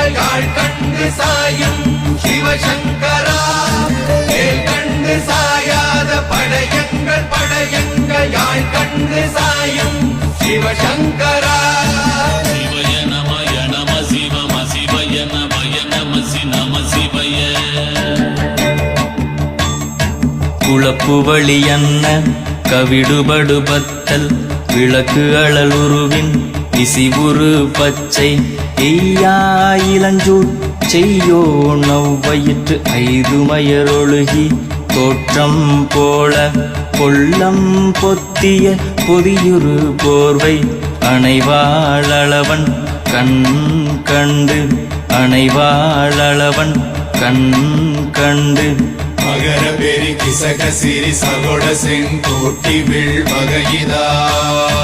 எங்கள் யாழ் கண்டு சாயும் சிவசங்கரா மேல் கண்டு சாயாத படையங்கள் யாழ் கண்டு சாயும் சிவசங்கரா சிவய நமய நம சிவம சிவய நமய நம நம சிவய குளப்புவழி அன்ன கவிடுபடுபத்தல் விளக்கு அழலுருவின் இசிபுரு பச்சை எய்யாயிலஞ்சூட் செய்யோ நவ்வயிற்று ஐதுமயரொழுகி தோற்றம் போல கொள்ளம் பொத்திய பொதியுரு போர்வை அணைவாளவன் கண் கண்டு அணைவாளவன் கண் கண்டு மகர பெரி கிசக சிறி சகோட செங்கோட்டி வில் வகையிதாள்